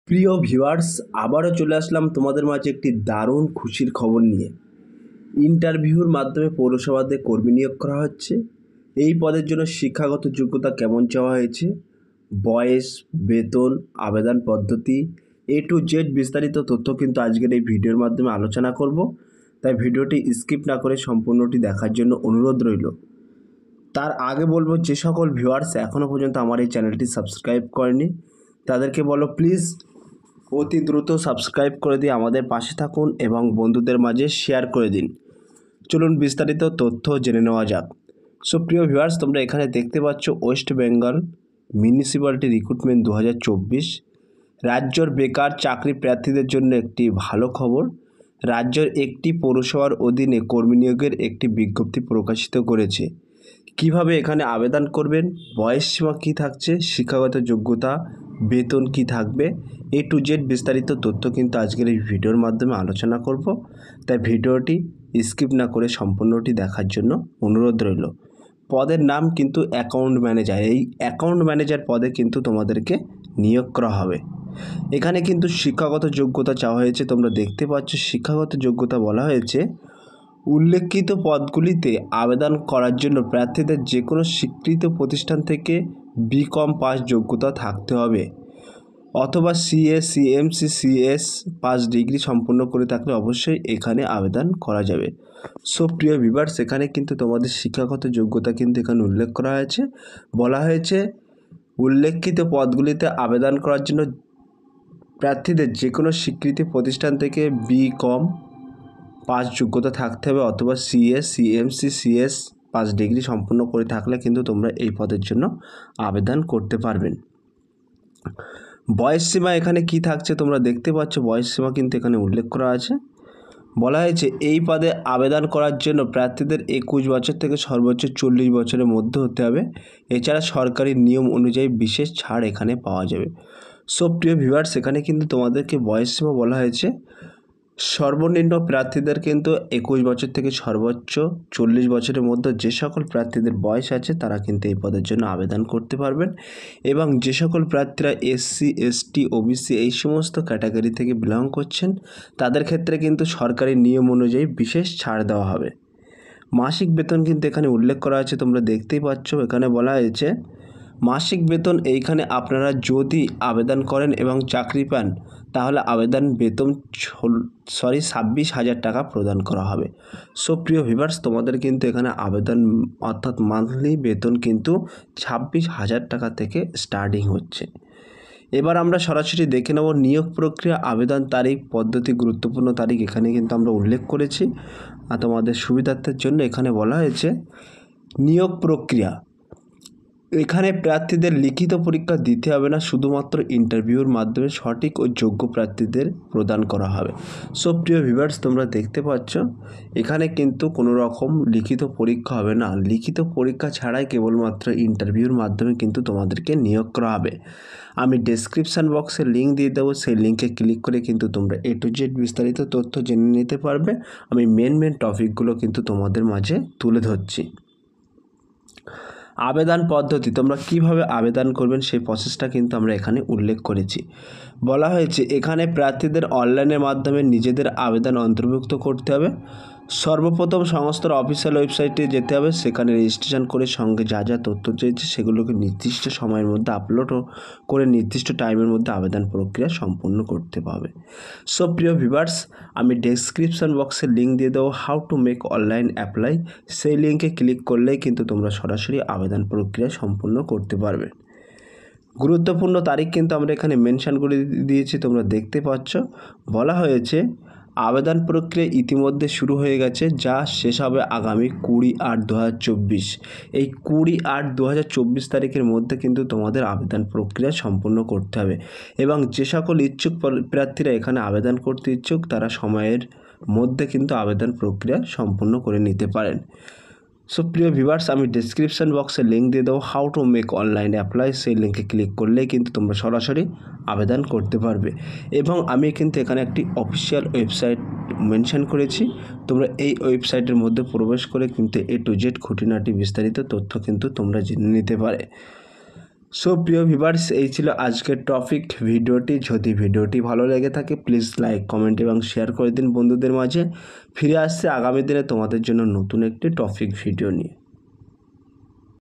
প্রিয় ভিউয়ার্স, আবারও চলে আসলাম তোমাদের মাঝে একটি দারুণ খুশির খবর নিয়ে। ইন্টারভিউর মাধ্যমে পৌরসভাতে কর্মী নিয়োগ করা হচ্ছে। এই পদের জন্য শিক্ষাগত যোগ্যতা কেমন চাওয়া হয়েছে, বয়স, বেতন, আবেদন পদ্ধতি, A to Z বিস্তারিত তথ্য কিন্তু আজকের এই ভিডিওর মাধ্যমে আলোচনা করব। তাই ভিডিওটি স্কিপ না করে সম্পূর্ণটি দেখার জন্য অনুরোধ রইল। তার আগে বলবো, যে সকল ভিউয়ার্স এখনও পর্যন্ত আমার এই চ্যানেলটি সাবস্ক্রাইব করেনি তাদেরকে বলো প্লিজ অতি দ্রুত সাবস্ক্রাইব করে দিয়ে আমাদের পাশে থাকুন এবং বন্ধুদের মাঝে শেয়ার করে দিন। চলুন বিস্তারিত তথ্য জেনে নেওয়া যাক। সো প্রিয় ভিউয়ার্স, তোমরা এখানে দেখতে পাচ্ছ ওয়েস্ট বেঙ্গল মিউনিসিপ্যালিটি রিক্রুটমেন্ট 2024। রাজ্যের বেকার চাকরি প্রার্থীদের জন্য একটি ভালো খবর। রাজ্যের একটি পৌরসভার অধীনে কর্মী নিয়োগের একটি বিজ্ঞপ্তি প্রকাশিত করেছে। কিভাবে এখানে আবেদন করবেন, বয়সসীমা কী থাকছে, শিক্ষাগত যোগ্যতা, বেতন কি থাকবে, A to Z বিস্তারিত তথ্য কিন্তু আজকের এই ভিডিওর মাধ্যমে আলোচনা করব। তাই ভিডিওটি স্কিপ না করে সম্পূর্ণটি দেখার জন্য অনুরোধ রইল। পদের নাম কিন্তু অ্যাকাউন্ট ম্যানেজার। এই অ্যাকাউন্ট ম্যানেজার পদে কিন্তু তোমাদেরকে নিয়োগ করা হবে। এখানে কিন্তু শিক্ষাগত যোগ্যতা চাওয়া হয়েছে। তোমরা দেখতে পাচ্ছ শিক্ষাগত যোগ্যতা বলা হয়েছে, উল্লেখিত পদগুলিতে আবেদন করার জন্য প্রার্থীদের যে কোনো স্বীকৃত প্রতিষ্ঠান থেকে BCom পাস যোগ্যতা থাকতে হবে অথবা CA, CMC, CS pass degree সম্পন্ন করে থাকলে অবশ্যই এখানে আবেদন করা যাবে। সো প্রিয় ভিউয়ার্স, এখানে কিন্তু তোমাদের শিক্ষাগত যোগ্যতা কিন্তু এখানে উল্লেখ করা হয়েছে। বলা হয়েছে উল্লেখিত পদগুলিতে আবেদন করার জন্য প্রার্থীদের যে কোনো স্বীকৃত প্রতিষ্ঠান থেকে BCom পাস যোগ্যতা থাকতে হবে অথবা CA, CMC, CS pass degree সম্পন্ন করে থাকলে কিন্তু তোমরা এই পদের জন্য আবেদন করতে পারবেন। বয়সসীমা এখানে কি থাকছে তোমরা দেখতে পাচ্ছ, বয়সসীমা কিন্তু এখানে উল্লেখ করা আছে। বলা হয়েছে এই পদে আবেদন করার জন্য প্রার্থীদের 21 বছর থেকে সর্বোচ্চ 40 বছরের মধ্যে হতে হবে। এছাড়া সরকারি নিয়ম অনুযায়ী বিশেষ ছাড় এখানে পাওয়া যাবে। সো প্রিয় ভিউয়ার্স, এখানে কিন্তু তোমাদেরকে বয়সসীমা বলা হয়েছে সর্বনিম্ন প্রার্থীদের কিন্তু 21 বছর থেকে সর্বোচ্চ 40 বছরের মধ্যে যে সকল প্রার্থীদের বয়স আছে তারা কিন্তু এই পদের জন্য আবেদন করতে পারবেন। এবং যে সকল প্রার্থীরা SC, ST, OBC এই সমস্ত ক্যাটাগরি থেকে বিলং করছেন তাদের ক্ষেত্রে কিন্তু সরকারি নিয়ম অনুযায়ী বিশেষ ছাড় দেওয়া হবে। মাসিক বেতন কিন্তু এখানে উল্লেখ করা আছে, তোমরা দেখতেই পাচ্ছ। এখানে বলা হয়েছে মাসিক বেতন এইখানে আপনারা যদি আবেদন করেন এবং চাকরি পান তাহলে আবেদন বেতন 26,000 টাকা প্রদান করা হবে। সো প্রিয় ভিউয়ার্স, তোমাদের কিন্তু এখানে আবেদন অর্থাৎ মান্থলি বেতন কিন্তু 26,000 টাকা থেকে স্টার্টিং হচ্ছে। এবার আমরা সরাসরি দেখে নেব নিয়োগ প্রক্রিয়া, আবেদন তারিখ, পদ্ধতি, গুরুত্বপূর্ণ তারিখ এখানে কিন্তু আমরা উল্লেখ করেছি। আর তোমাদের সুবিধার্থের জন্য এখানে বলা হয়েছে নিয়োগ প্রক্রিয়া। এখানে প্রার্থীদের লিখিত পরীক্ষা দিতে হবে না, শুধুমাত্র ইন্টারভিউর মাধ্যমে সঠিক ও যোগ্য প্রার্থীদের প্রদান করা হবে। সো প্রিয় ভিউয়ার্স, তোমরা দেখতে পাচ্ছ এখানে কিন্তু কোনো রকম লিখিত পরীক্ষা হবে না। লিখিত পরীক্ষা ছাড়াই কেবলমাত্র ইন্টারভিউর মাধ্যমে কিন্তু তোমাদেরকে নিয়োগ করা হবে। আমি ডেসক্রিপশান বক্সে লিঙ্ক দিয়ে দেবো, সেই লিঙ্কে ক্লিক করে কিন্তু তোমরা A to Z বিস্তারিত তথ্য জেনে নিতে পারবে। আমি মেন টপিকগুলো কিন্তু তোমাদের মাঝে তুলে ধরছি। আবেদন পদ্ধতি, তোমরা কিভাবে আবেদন করবেন সেই প্রসেসটা কিন্তু আমরা এখানে উল্লেখ করেছি। বলা হয়েছে এখানে প্রার্থীদের অনলাইনের মাধ্যমে নিজেদের আবেদন অন্তর্ভুক্ত করতে হবে। সর্বপ্রথম সংস্থার অফিসিয়াল ওয়েবসাইটে যেতে হবে, সেখানে রেজিস্ট্রেশন করে সঙ্গে যা যা তথ্য চেয়েছে সেগুলোকে নির্দিষ্ট সময়ের মধ্যে আপলোড করে নির্দিষ্ট টাইমের মধ্যে আবেদন প্রক্রিয়া সম্পূর্ণ করতে হবে। সো প্রিয় ভিউয়ার্স, আমি ডেসক্রিপশন বক্সে লিঙ্ক দিয়ে দেবো how to make online apply. সেই লিঙ্কে ক্লিক করলেই কিন্তু তোমরা সরাসরি আবেদন প্রক্রিয়া সম্পূর্ণ করতে পারবে। গুরুত্বপূর্ণ তারিখ কিন্তু আমরা এখানে মেনশন করে দিয়েছি, তোমরা দেখতে পাচ্ছ। বলা হয়েছে আবেদন প্রক্রিয়া ইতিমধ্যে শুরু হয়ে গেছে, যা শেষ হবে আগামী 20/8/2024। এই 20/8/2024 তারিখের মধ্যে কিন্তু তোমাদের আবেদন প্রক্রিয়া সম্পূর্ণ করতে হবে। এবং যে সকল ইচ্ছুক প্রার্থীরা এখানে আবেদন করতে ইচ্ছুক তারা সময়ের মধ্যে কিন্তু আবেদন প্রক্রিয়া সম্পূর্ণ করে নিতে পারেন। সো প্রিয় ভিউয়ার্স, আমি ডেসক্রিপশন বক্সে লিঙ্ক দিয়ে দেবো how to make online apply. সেই লিঙ্কে ক্লিক করলেই কিন্তু তোমরা সরাসরি আবেদন করতে পারবে। এবং আমি কিন্তু এখানে একটি অফিসিয়াল ওয়েবসাইট মেনশন করেছি, তোমরা এই ওয়েবসাইটের মধ্যে প্রবেশ করে কিন্তু A to Z খুঁটিনাটি বিস্তারিত তথ্য কিন্তু তোমরা জেনে নিতে পারে। সো প্রিয় ভিউয়ার্স, এই ছিল আজকের টপিক ভিডিওটি। যদি ভিডিওটি ভালো লেগে থাকে প্লিজ লাইক, কমেন্ট এবং শেয়ার করে দিন বন্ধুদের মাঝে। ফিরে আসছে আগামী দিনে তোমাদের জন্য নতুন একটি টপিক ভিডিও নিয়ে।